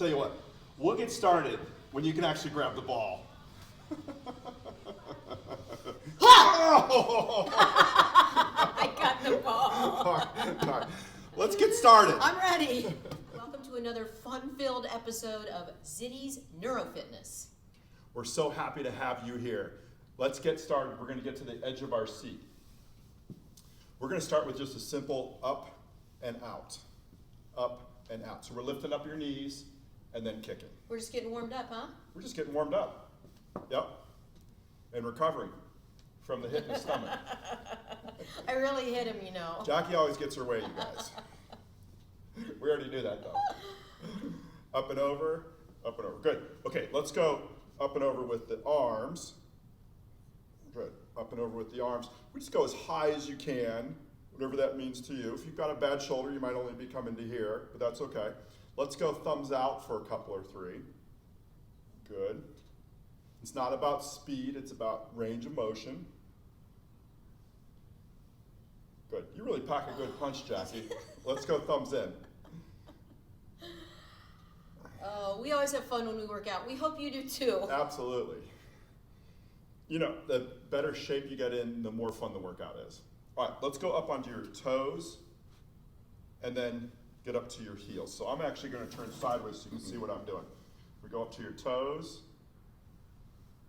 tell you what, we'll get started when you can actually grab the ball. I got the ball. All right. Let's get started. I'm ready. Welcome to another fun-filled episode of Zitty's Neurofitness. We're so happy to have you here. Let's get started. We're going to get to the edge of our seat. We're going to start with just a simple up and out. Up and out. So we're lifting up your knees and then kicking. We're just getting warmed up, huh? We're just getting warmed up. Yep. And recovering from the hit in the stomach. I really hit him, you know. Jackie always gets her way, you guys. We already knew that, though. Up and over, up and over. Good. Okay, let's go up and over with the arms. Good. Up and over with the arms. We just go as high as you can, whatever that means to you. If you've got a bad shoulder, you might only be coming to here, but that's okay. Let's go thumbs out for a couple or three. Good. It's not about speed, it's about range of motion. Good. You really pack a good punch, Jackie. Let's go thumbs in. Oh, we always have fun when we work out. We hope you do too. Absolutely. You know, the better shape you get in, the more fun the workout is. All right, let's go up onto your toes and then get up to your heels. So I'm actually going to turn sideways so you can see what I'm doing. We go up to your toes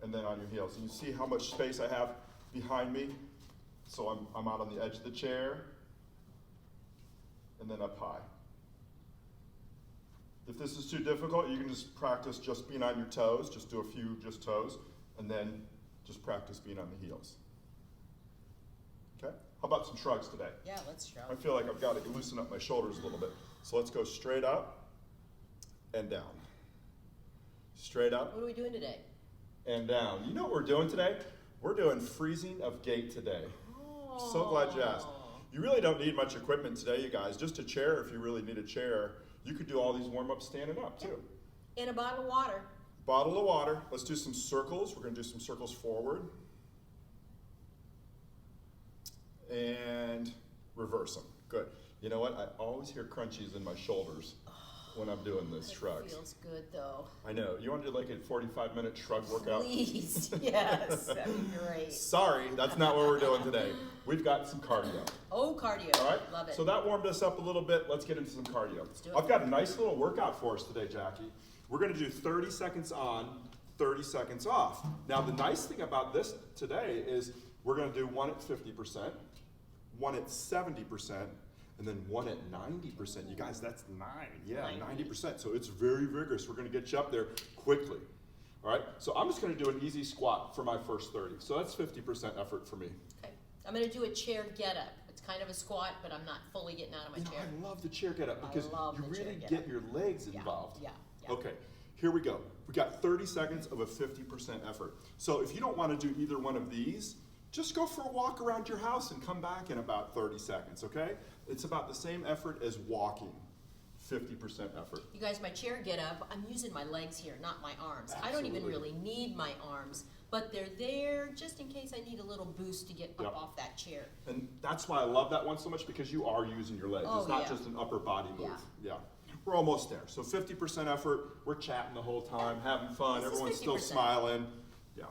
and then on your heels. And you see how much space I have behind me? So I'm out on the edge of the chair and then up high. If this is too difficult, you can just practice just being on your toes, just do a few just toes, and then just practice being on the heels. Okay? How about some shrugs today? Yeah, let's shrug. I feel like I've got to loosen up my shoulders a little bit. So let's go straight up and down. Straight up What are we doing today? and down. You know what we're doing today? We're doing freezing of gait today. Oh. So glad you asked. You really don't need much equipment today, you guys. Just a chair if you really need a chair. You could do all these warm-ups standing up too. And a bottle of water. Bottle of water. Let's do some circles. We're going to do some circles forward. And reverse them. Good. You know what? I always hear crunchies in my shoulders when I'm doing this shrugs. Feels good though. I know. You want to do like a 45-minute shrug workout? Please, yes, that'd be great. Sorry, that's not what we're doing today. We've got some cardio. Oh, cardio. All right? Love it. So that warmed us up a little bit. Let's get into some cardio. Let's do it. I've got a nice little workout for us today, Jackie. We're going to do 30 seconds on, 30 seconds off. Now, the nice thing about this today is we're going to do one at 50%, one at 70%, and then one at 90%. You guys, that's 90%. So it's very vigorous. We're going to get you up there quickly. All right? So I'm just going to do an easy squat for my first 30. So that's 50% effort for me. Okay. I'm going to do a chair get up. It's kind of a squat, but I'm not fully getting out of my chair. I love the chair get up because love you the chair really get get up. your legs Yeah, involved. yeah. Okay, here we go. We got 30 seconds of a 50% effort. So if you don't want to do either one of these, just go for a walk around your house and come back in about 30 seconds, okay? It's about the same effort as walking, 50% effort. You guys, my chair get up, I'm using my legs here, not my arms. I don't even Absolutely. really need my arms, but they're there just in case I need a little boost to get Yep. up off that chair. And that's why I love that one so much because you are using your legs. Oh, It's not yeah. just an upper body move. Yeah. Yeah. We're almost there. So 50% effort, we're chatting the whole time, having fun, This is everyone's still 50%. smiling. Yeah,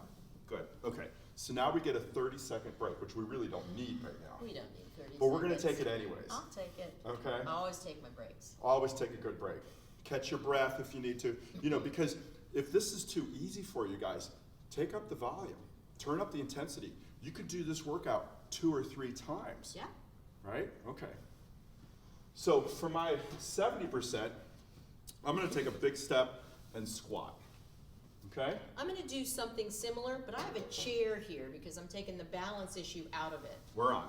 good. Okay, so now we get a 30-second break, which we really don't need right now. We don't need 30 But we're gonna seconds. take it anyways. I'll take it. Okay? I always take my breaks. Always take a good break. Catch your breath if you need to. You know, because if this is too easy for you guys, take up the volume. Turn up the intensity. You could do this workout 2 or 3 times. Yeah. Right? Okay. So for my 70%, I'm going to take a big step and squat. Okay? I'm going to do something similar, but I have a chair here because I'm taking the balance issue out of it. We're on.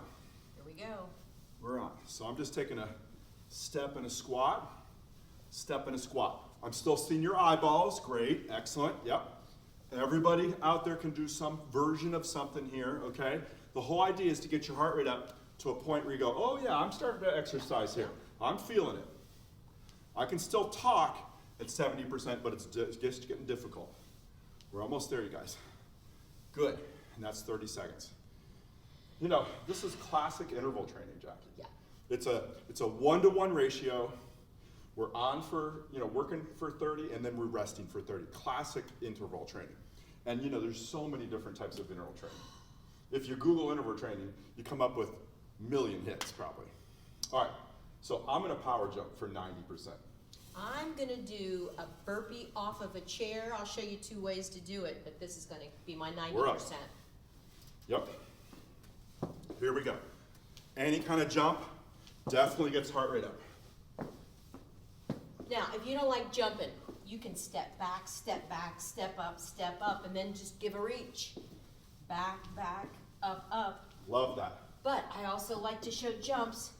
Here we go. We're on. So I'm just taking a step and a squat, step and a squat. I'm still seeing your eyeballs. Great. Excellent. Yep. Everybody out there can do some version of something here, okay? The whole idea is to get your heart rate up to a point where you go, oh yeah, I'm starting to exercise here. I'm feeling it. I can still talk at 70%, but it's just getting difficult. We're almost there, you guys. Good, and that's 30 seconds. You know, this is classic interval training, Jackie. Yeah. It's a 1-to-1 ratio. We're on for, working for 30, and then we're resting for 30. Classic interval training. And there's so many different types of interval training. If you Google interval training, you come up with a million hits probably. All right, so I'm gonna power jump for 90%. I'm gonna do a burpee off of a chair. I'll show you 2 ways to do it, but this is gonna be my 90%. We're up. Yep. Here we go. Any kind of jump definitely gets heart rate up. Now, if you don't like jumping, you can step back, step up, and then just give a reach. Back, up. Love that. But I also like to show jumps.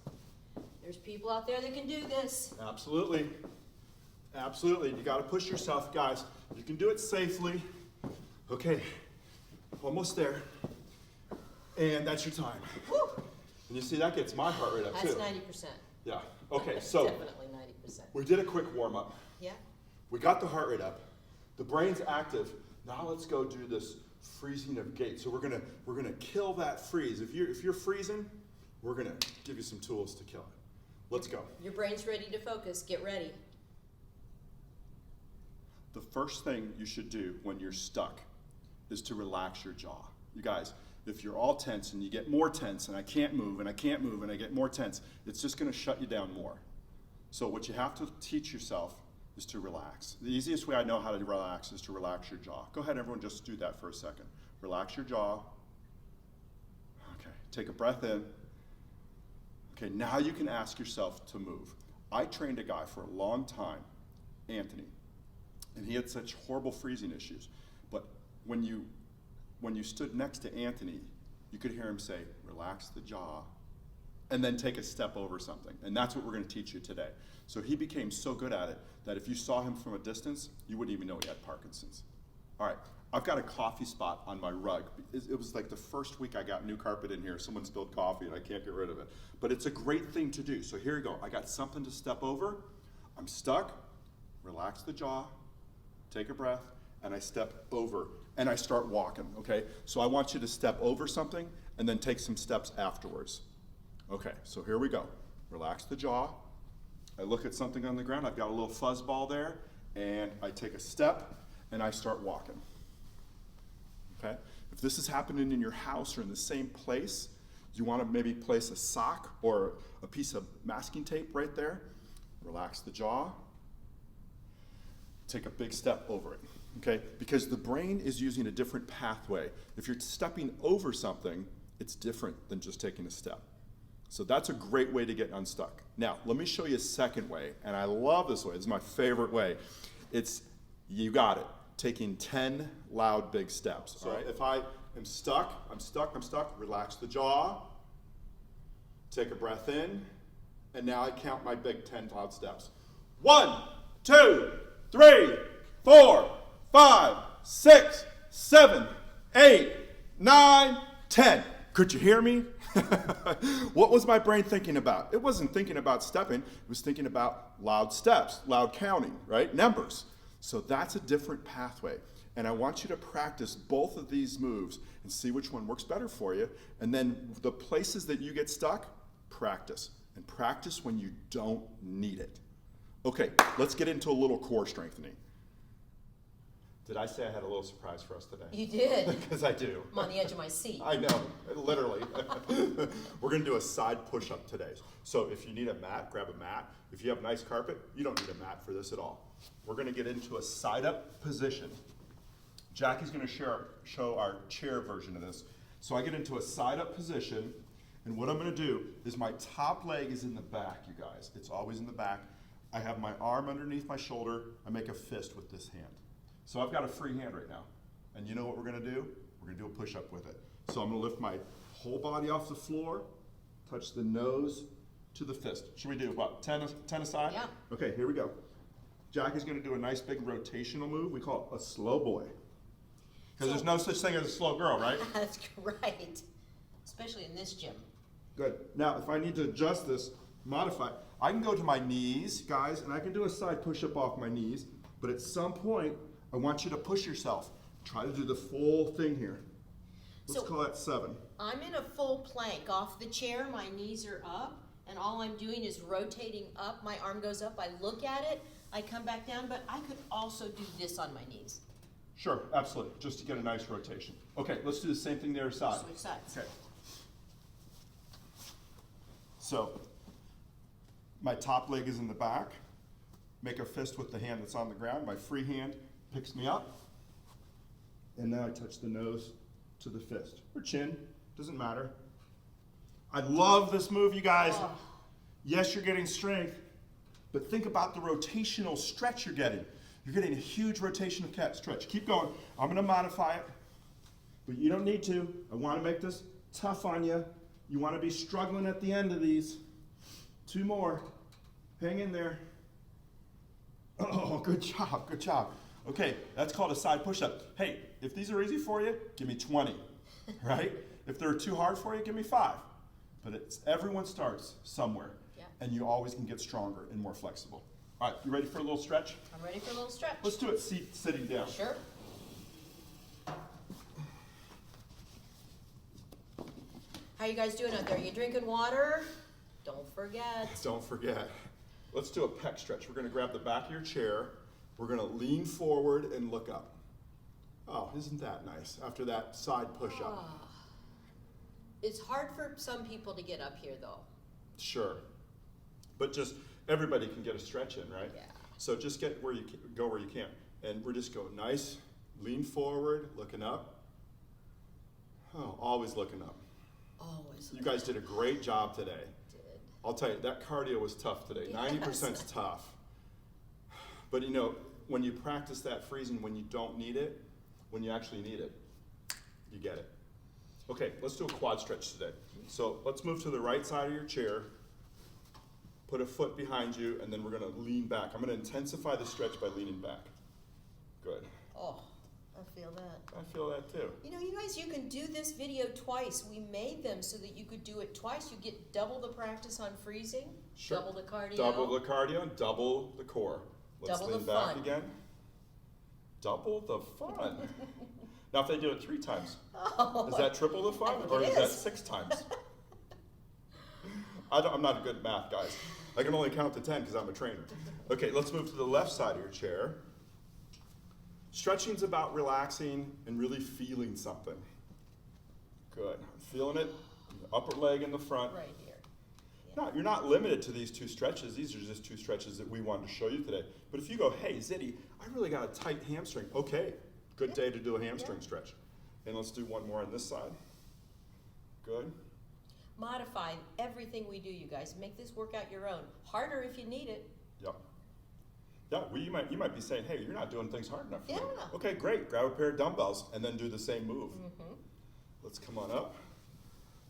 There's people out there that can do this. Absolutely. Absolutely. You got to push yourself, guys. You can do it safely. Okay. Almost there. And that's your time. Woo! And you see, that gets my heart rate up That's too. 90%. Yeah. Okay, so Definitely 90%. we did a quick warm up. Yeah? We got the heart rate up. The brain's active. Now let's go do this freezing of gait. So we're gonna kill that freeze. If you're freezing, we're gonna give you some tools to kill it. Let's go. Your brain's ready to focus. Get ready. The first thing you should do when you're stuck is to relax your jaw. You guys, if you're all tense and you get more tense and I can't move and I can't move and I get more tense, it's just gonna shut you down more. So what you have to teach yourself is to relax. The easiest way I know how to relax is to relax your jaw. Go ahead, everyone, just do that for a second. Relax your jaw. Okay, take a breath in. Okay, now you can ask yourself to move. I trained a guy for a long time, Anthony, and he had such horrible freezing issues. But when you stood next to Anthony, you could hear him say, relax the jaw, and then take a step over something. And that's what we're gonna teach you today. So he became so good at it that if you saw him from a distance, you wouldn't even know he had Parkinson's. All right, I've got a coffee spot on my rug. It was like the first week I got new carpet in here, someone spilled coffee and I can't get rid of it. But it's a great thing to do. So here you go, I got something to step over, I'm stuck, relax the jaw, take a breath, and I step over and I start walking, okay? So I want you to step over something and then take some steps afterwards. Okay, so here we go. Relax the jaw. I look at something on the ground, I've got a little fuzz ball there, and I take a step and I start walking. Okay? If this is happening in your house or in the same place, you want to maybe place a sock or a piece of masking tape right there. Relax the jaw. Take a big step over it. Okay? Because the brain is using a different pathway. If you're stepping over something, it's different than just taking a step. So that's a great way to get unstuck. Now, let me show you a second way, and I love this way. This is my favorite way. It's, you got it, taking 10 loud big steps. So if I am stuck, relax the jaw, take a breath in, and now I count my big 10 loud steps. 1, 2, 3, 4, 5, 6, 7, 8, 9, 10. Could you hear me? What was my brain thinking about? It wasn't thinking about stepping, it was thinking about loud steps, loud counting, right? Numbers. So that's a different pathway. And I want you to practice both of these moves and see which one works better for you. And then the places that you get stuck, practice. And practice when you don't need it. Okay, let's get into a little core strengthening. Did I say I had a little surprise for us today? You did. Because I do. I'm on the edge of my seat. I know, literally. We're gonna do a side push-up today. So if you need a mat, grab a mat. If you have nice carpet, you don't need a mat for this at all. We're gonna get into a side-up position. Jackie's gonna show our chair version of this. So I get into a side-up position, and what I'm gonna do is my top leg is in the back, you guys. It's always in the back. I have my arm underneath my shoulder. I make a fist with this hand. So I've got a free hand right now. And you know what we're gonna do? We're gonna do a push-up with it. So I'm gonna lift my whole body off the floor, touch the nose to the fist. Should we do about 10 aside? Yeah. Okay, here we go. Jackie's gonna do a nice big rotational move. We call it a slow boy. Because there's no such thing as a slow girl, right? That's right. Especially in this gym. Good. Now, if I need to adjust this, modify, I can go to my knees, guys, and I can do a side push-up off my knees, but at some point, I want you to push yourself. Try to do the full thing here. Let's call that 7. I'm in a full plank off the chair. My knees are up. and all I'm doing is rotating up, my arm goes up, I look at it, I come back down, but I could also do this on my knees. Sure, absolutely, just to get a nice rotation. Okay, let's do the same thing the other side. Switch sides. Okay. So, my top leg is in the back. Make a fist with the hand that's on the ground. My free hand picks me up. And now I touch the nose to the fist. Or chin, doesn't matter. I love this move, you guys. Oh. Yes, you're getting strength, but think about the rotational stretch you're getting. You're getting a huge rotational stretch. Keep going. I'm going to modify it, but you don't need to. I want to make this tough on you. You want to be struggling at the end of these. 2 more. Hang in there. Oh, good job, good job. Okay, that's called a side push-up. Hey, if these are easy for you, give me 20, right? If they're too hard for you, give me 5. But everyone starts somewhere, Yeah. and you always can get stronger and more flexible. All right, you ready for a little stretch? I'm ready for a little stretch. Let's do it sitting down. Sure. How you guys doing out there? You drinking water? Don't forget. Don't forget. Let's do a pec stretch. We're going to grab the back of your chair. We're going to lean forward and look up. Oh, isn't that nice? After that side push-up. Ah. It's hard for some people to get up here, though. Sure. But just everybody can get a stretch in, right? Yeah. So just get where you can, go where you can. And we're just going nice, lean forward, looking up. Oh, always looking up. Always. You guys did a great job today. Did. I'll tell you, that cardio was tough today. Yes. 90% is tough. But you know, when you practice that freezing when you don't need it, when you actually need it, you get it. Okay, let's do a quad stretch today. So let's move to the right side of your chair. Put a foot behind you, and then we're gonna lean back. I'm gonna intensify the stretch by leaning back. Good. Oh, I feel that. I feel that too. You know, you guys, you can do this video twice. We made them so that you could do it twice. You get double the practice on freezing, Sure. double the cardio. Double the cardio and double the core. Let's Double the lean back fun. again. Double the fun. Now if they do it 3 times, Oh, is that triple the fun, I think or it is that is. 6 times? I'm not a good at math, guys. I can only count to 10 because I'm a trainer. Okay, let's move to the left side of your chair. Stretching's about relaxing and really feeling something. Good. I'm feeling it. Upper leg in the front. right here. No, you're not limited to these 2 stretches. These are just 2 stretches that we wanted to show you today. But if you go, hey, Zitty, I really got a tight hamstring. Okay, good day to do a hamstring stretch. And let's do one more on this side. Good. Modify everything we do, you guys. Make this workout your own. Harder if you need it. Yep. Yeah, well, you might be saying, hey, you're not doing things hard enough for me. Yeah. Okay, great. Grab a pair of dumbbells and then do the same move. Mm-hmm. Let's come on up.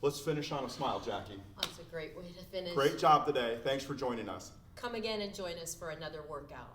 Let's finish on a smile, Jackie. That's a great way to finish. Great job today. Thanks for joining us. Come again and join us for another workout.